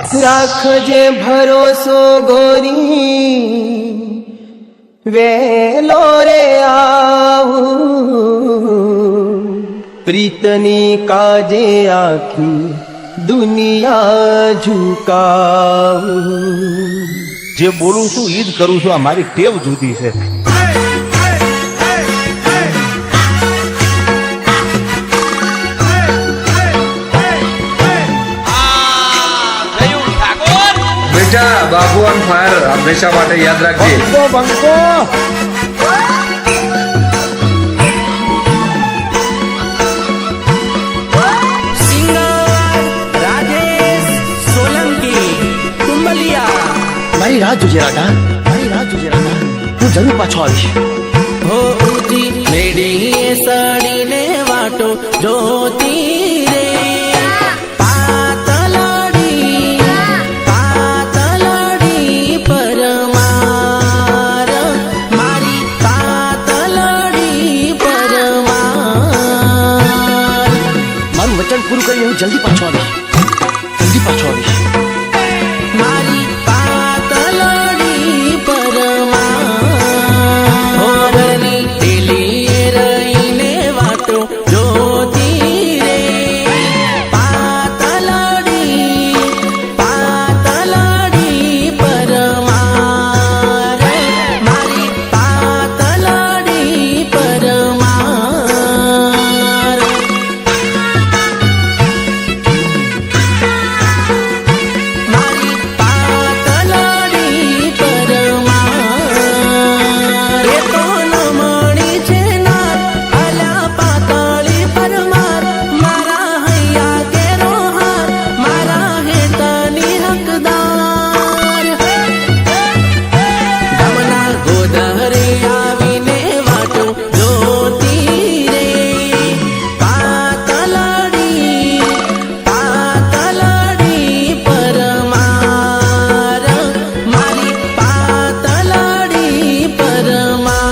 રાખજે ભરોસો ગોરી વેલો રે આવું પ્રીતની કાજે આખી દુનિયા ઝુકાવું જે બોલું છું ઈ જ કરું છું આ મારી ટેવ જુદી છે બાબુ ઓન ફાયર હંમેશા માટે યાદ રાખજે બંકો મારી રાત જોજે રાધા મારી રાત જોજે રાધા હું જરૂર પાછો આવીશ હો ઉજી મેડી સડીને વાટો જોતી રે પાતલડી પરમાર મારી પાતલડી પરમાર મારું વચન પૂરું કરીને હું જલ્દી પાછો આવીશ મારી પાતલડી પરમાર હોરની ઢીલી રહીને વાટો જોતી રે પાતલડી પરમાર મારી પાતલડી પરમાર મારી પાતલડી પરમાર એ તો નમણી છે નાર અલા પાતળી પરમાર મારા હૈયા કેરો હાર મારા હેતની હકદાર ગામના ગોદરે આવીને વાટો જોતી રે પાતલડી પરમાર મારી પાતલડી પરમાર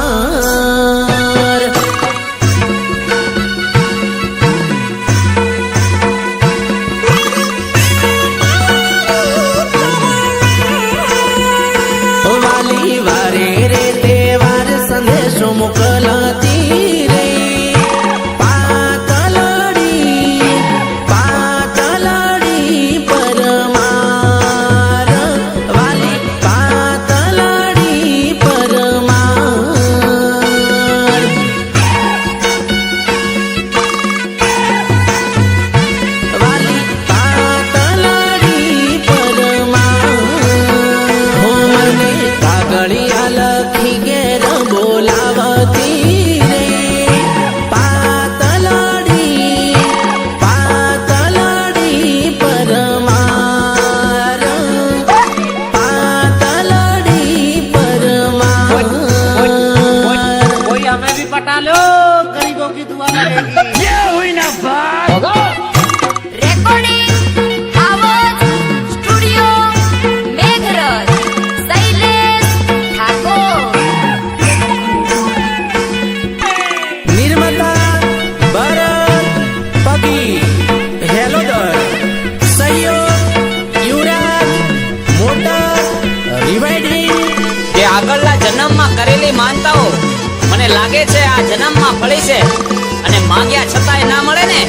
વાલી વારે રે તહેવાર સંદેશો મોકલતી રે પાતલડી પરમાર વાલી પાતલડી પરમાર વાલી પાતલડી પરમાર હો મને કાગળિયા લખી ઘેર બોલાવતી રે પાતલડી પરમાર પાતલડી પરમાર कोई हमें भी पटा लो गरीबों की दुआ करेगी ये हुई ना बात રેકોર્ડિંગ આવાજ સ્ટુડિયો મેઘરજ શૈલેષ ઠાકોર નિર્માતા ભરત પગી હેલોદર સહયોગ યુવરાજ મોટર રિવાઇડિંગ જે આગળના જન્મમાં કરેલી માનતાઓ મને લાગે છે આ જન્મમાં ફળી છે અને માંગ્યા છતાંય ના મળે ને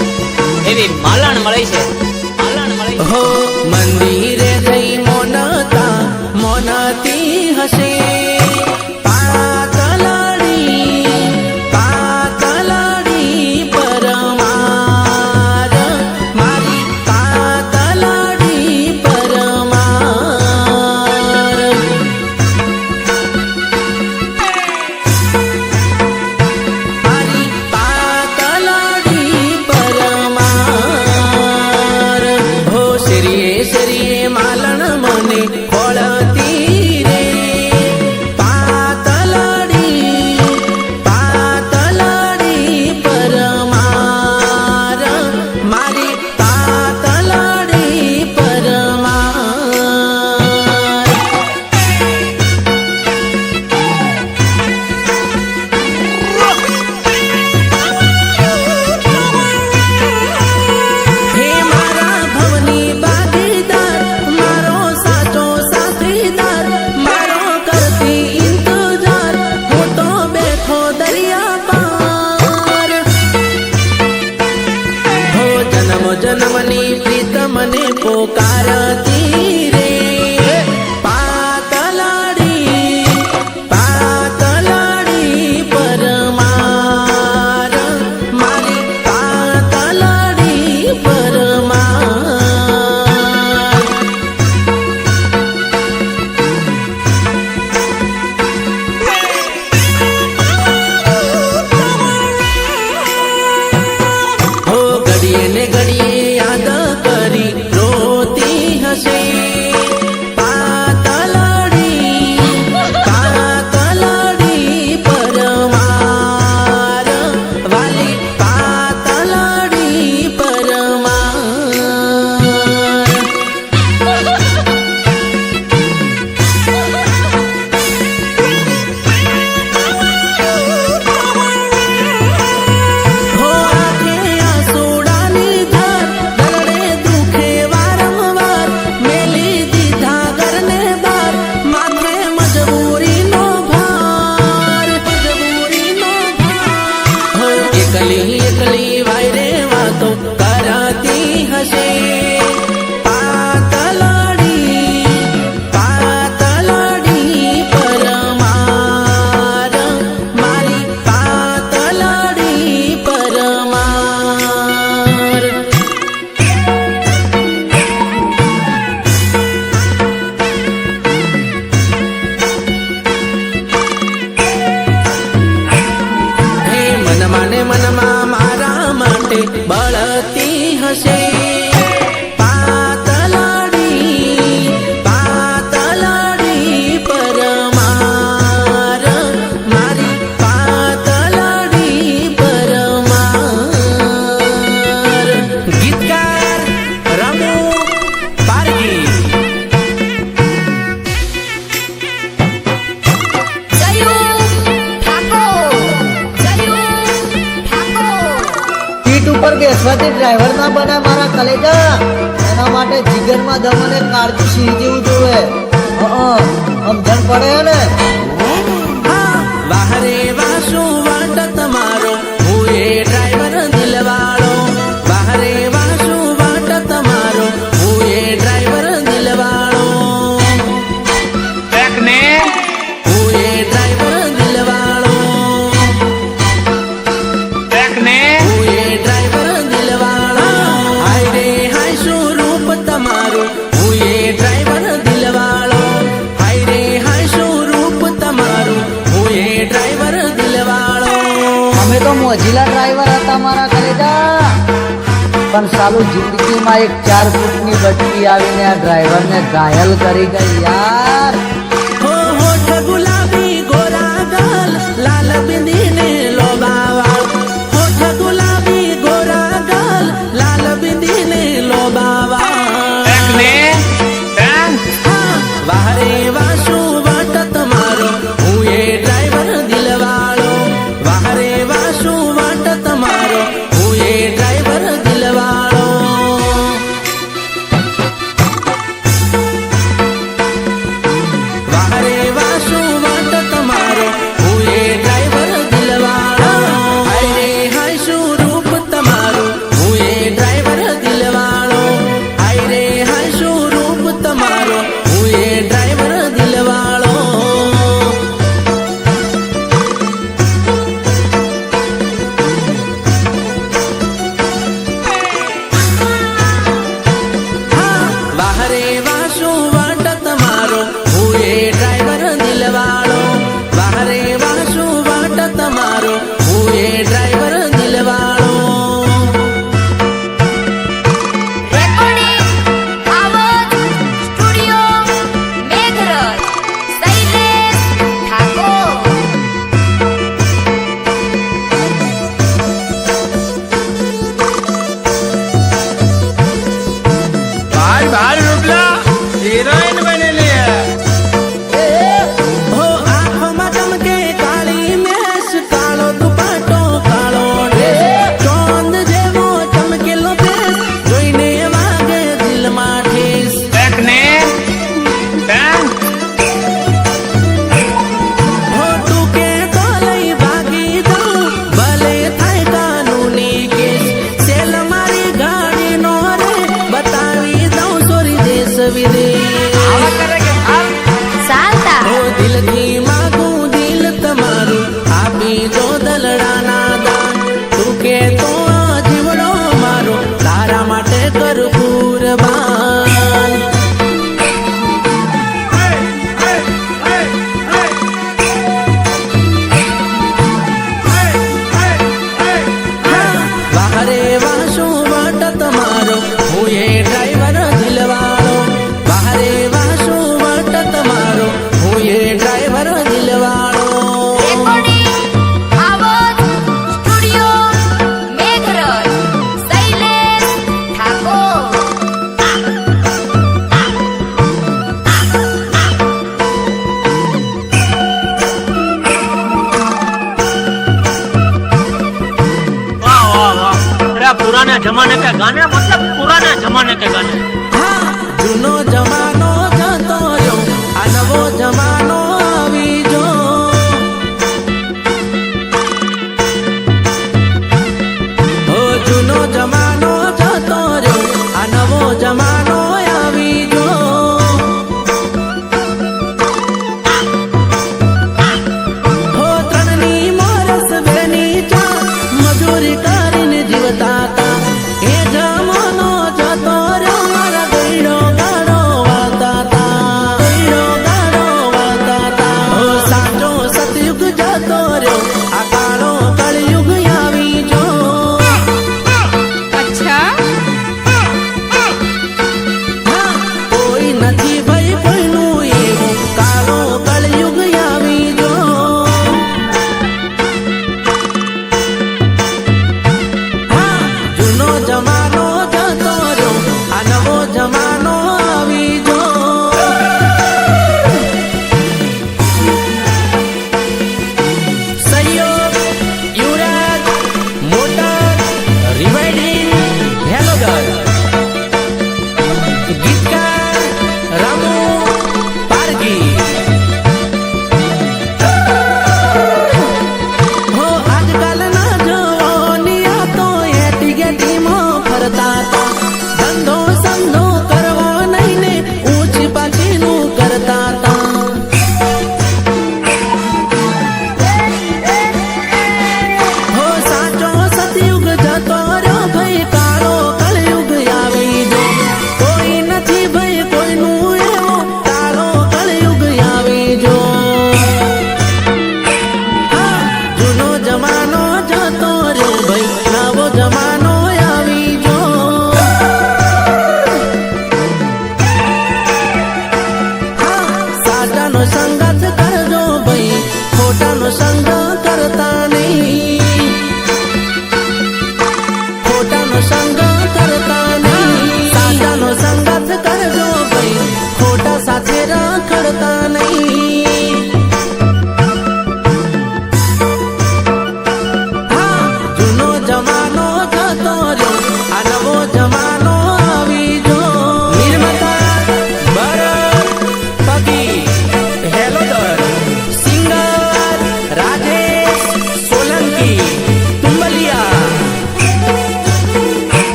એવી માલણ મળી છે હો મંદિરે જઈ મોનતી હશે પાતલડી પરમાર મારી પાતલડી પરમાર મારી પાતલડી પરમાર હો શરીએ પોકારતી રે પાતલાડી પરમાર મારી પાતલાડી પરમાર હો ઘડીએ ને ઘડીએ યાદ કરી રોતી હશે પાતલાડી પરમાર વાલી પાતલાડી પરમાર હો આંખે આંસુડાની ધાર દરડે દુખે વારંવાર મેલી દીધા ઘરને બાર માથે મજબૂરીનો ભાર હો એકલી વાયરે વાતો કરાતી હશે પાતલાડી પરમાર મારી પાતલાડી પરમાર હે મનમાં મારા માટે બળતી હશે પાતલાડી પરમાર મારી પાતલાડી પરમાર ગીતકાર રમુ પારગી સીટ ઉપર બેસવાથી ડ્રાઈવર ના બને મારા કલેજા. એના માટે જીગરમાં દમ અને કાળજી સિંહ જેવું જોવે. સમજણ પડે ને. વાહરે વાસુ વાટ તમારો હું એ ડ્રાઈવર દિલવાળો વાહરે વાસુ વાટ તમારો હું એ ડ્રાઈવર દિલવાળો ને હું એ ડ્રાઈવર દિલવાળો ને હું એ ડ્રાઈવર દિલવાળો હાય રે હાય શું રૂપ તમારું હું એ ડ્રાઈવર દિલવાળો હાય રે હાય શું રૂપ તમારું હું એ ડ્રાઈવર દિલવાળો અમે તો મોજીલા ડ્રાઈવર હતા મારા કલેજા. પણ સાલું જિંદગીમાં એક 4 ફૂટની બટકી આવીને આ ડ્રાઈવરને ઘાયલ કરી ગઈ યાર. હો હોઠ ગુલાબી ગોરા ગાલ લાલ બિંદીને લોબાવા હોઠ ગુલાબી ગોરા ગાલ લાલ બિંદીને લોબાવા ને વાહરે વાસુ વાટ તમારો હું એ ડ્રાઈવર દિલવાળો વાહરે વાસુ વાટ તમારો હું એ ડ્રાઈવર દિલવાળો વાહરે વાસુ વાટ તમારો હું એ ડ્રાઈવર દિલવાળો હાય રે હાય શું રૂપ તમારું હું એ ડ્રાઈવર દિલવાળો હાય રે હાય શું રૂપ તમારો હું એ ડ્રાઈવર દિલવાળો વાહરે વાસુ વાટ તમારો હું એ ડ્રાઈવર દિલવાળો વાહરે વાસુ વાટ તમારો હું એ ડ્રાઈવર દિલવાળો રેકોર્ડિંગ આવાજ સ્ટુડિયો મેઘરજ શૈલેષ ઠાકોર ભાઈ રૂપલા હિરોઈન બનેલી હે હો આંખોમાં ચમકે કાળી મેશ કાળો દુપટ્ટો કાળો ડ્રેસ ચોંદ જેવો ચમકેલો ફેસ જોઈને વાગે દિલમાં ઠેસ ને હો તું કે તો લઈ ભાગી જાઉં ભલે થાય કાનૂની કેસ સેલ મારી ગાડીનો રે બતાવી દઉં जमाने के गाने मतलब पुराने जमाने के गाने। હા જૂનો જમાનો જતો રહ્યો આ નવો જમાનો આવી જો ઓ જૂનો જમાનો જતો રહ્યો આ નવો જમાનો આવી જો હો ત્રણની મોરસ બેની ચા મજૂરી કરીને જીવતા હતા એ જમાનો જતો રહ્યો મારા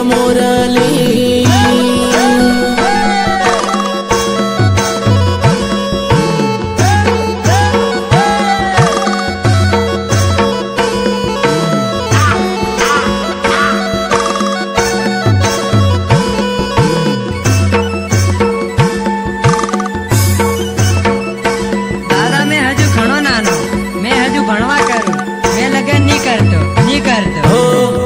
મુરલી દાદા મેં હજુ ઘણો નાનો, મેં હજુ ભણવા કરું, મેં લગન નહીં કરતો. હો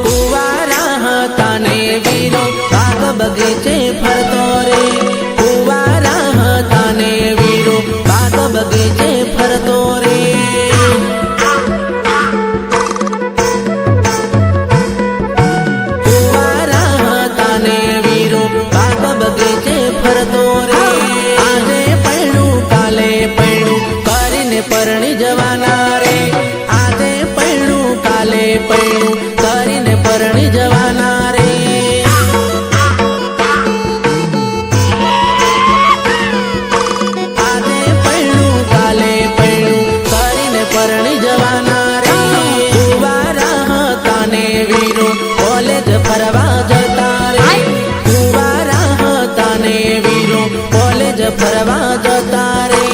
કુવારા હતા ને વીરો બાગ બગીચે ફરતો રે કુવારા હતા ને વીરો બાગ બગીચે ફરતો રે કુવારા હતા ને વીરો બાગ બગીચે ફરતો રે આજે પૈણું કાલે પૈણું કરીને પરણી જવાના રે આજે પૈણું કાલે પૈણું કરીને પરણી જવાના રે આજે પૈણું કાલે પૈણું કરીને પરણી જવાના રે કુવારા હતા ને વીરો કોલેજ ફરવા જતા રે કુવારા હતા ને વીરો કોલેજ ફરવા જતા રે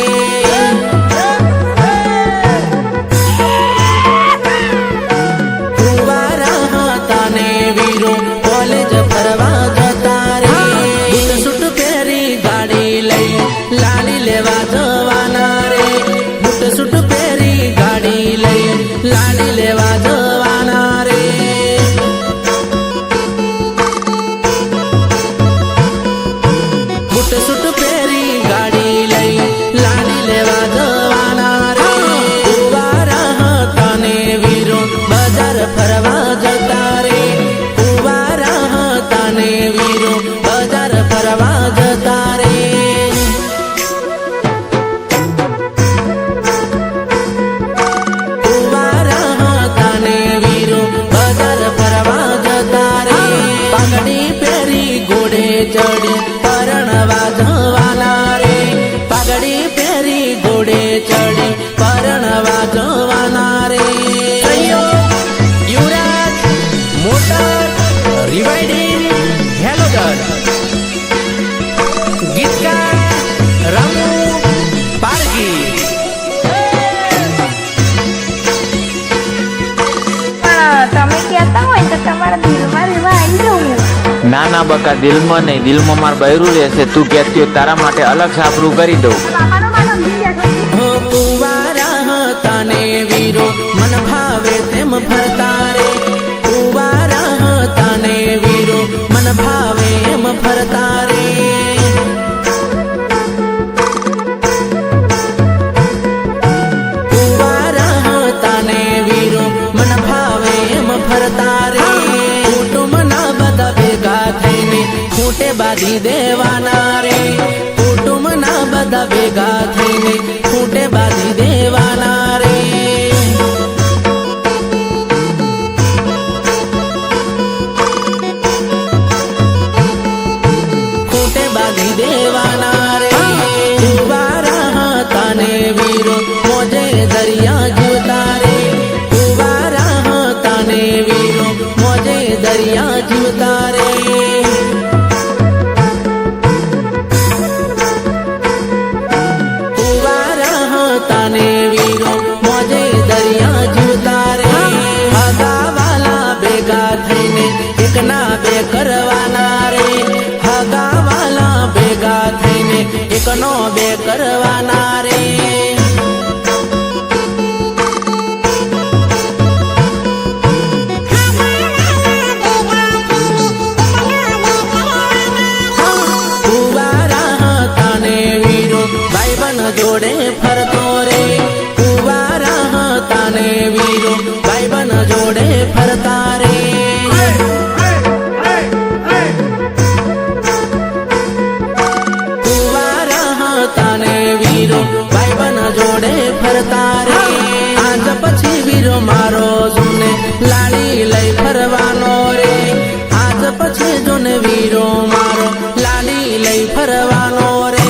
કુવારા હતા ને વીરો કોલેજ ફરવા જતા રે બૂટ સૂટ પહેરી ગાડી લઈ લાલી લેવા જવાના રે બૂટ સૂટ પહેરી ગાડી લઈ લાલી લેવા જવાના રે બૂટ સૂટ પહેરી ગાડી લઈ લાલી લેવા જવાના રે કુવારા હતા ને વીરો બજાર ફરવા જતા રે કુવારા હતા ને વીરો બજાર ફરવા જતા રે કુવારા હતા ને વીરો બજાર ફરવા જતા રે પાઘડી પહેરી ઘોડે ચડી પરણવા જવાના રે પાઘડી પહેરી ઘોડે ચડી પરણવા જવાના રે યુવરાજ મોટર રિવાઇડિંગ હેલોજર ગીતકાર રમુ પારગી તમે કહેતા હોય તો તમારા દિલમાં રહેવા આવી જાઉં ના ના બકા દિલમાં નહીં, દિલમાં માર બૈરું રહેશે. તું કહેતી હોય તારા માટે અલગ સાપરું કરી દઉં. હો કુવારા હતા ને વીરો મન ભાવે તેમ ફરતા રે કુવારા હતા ને વીરો મન ભાવે એમ ફરતા રે કુવારા હતા ને વીરો મન ભાવે એમ ફરતા રે કુટુંબના બધા ભેગા થઈને ખૂટે બાંધી દેવાના રે કુટુંબના બધા ભેગા થઈને ખૂટે બાંધી દેવાના રે ખૂટે બાંધી દેવાના રે કુવારા હતા ને વીરો મોજે દરિયા જીવતા રે કુવારા હતા ને વીરો મોજે દરિયા જીવતા રે કુવારા હતા ને વીરો મોજે દરિયા જીવતા રે હગાવાલા ભેગા થઈને એકના બે કરવાના રે હગાવાલા ભેગા થઈને એકનો બે કરવાના રે કુવારા હતા ને વીરો ભાઈબંધ જોડે ફરતો રે કુવારા હતા ને વીરો ભાઈબંધ જોડે ફરતા રે કુવારા હતા ને વીરો ભાઈબંધ જોડે ફરતા રે આજ પછી વીરો મારો જોને લાડી લઈ ફરવાનો રે આજ પછી જોને વીરો મારો લાડી લઈ ફરવાનો રે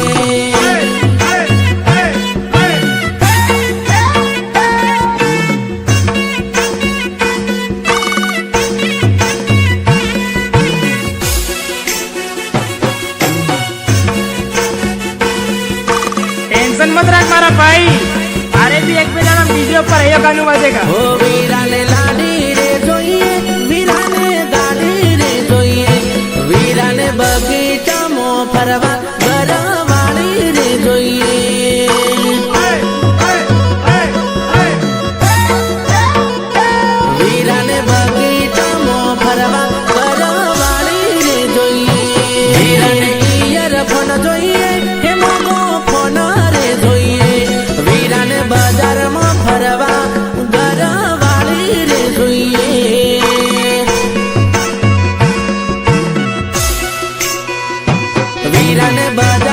હિંમત રાખ મારા ભાઈ તારે भी एक બે જણા બીજો પર એ ગાનું વાજેગા ઓ વીરાને લાડી રે જોઈએ વીરાને ગાડી રે જોઈએ વીરાને બગીચામાં ફરવા ઘરવાળી રે જોઈએ વીરાને બગીચામાં ફરવા ઘરવાળી રે જોઈએ વીરાને ઈયરફોન જોઈએ હે મોગો ફોન રે જોઈએ વીરાને બજારમાં ફરવા ઘરવાળી રે જોઈએ વીરાને બજાર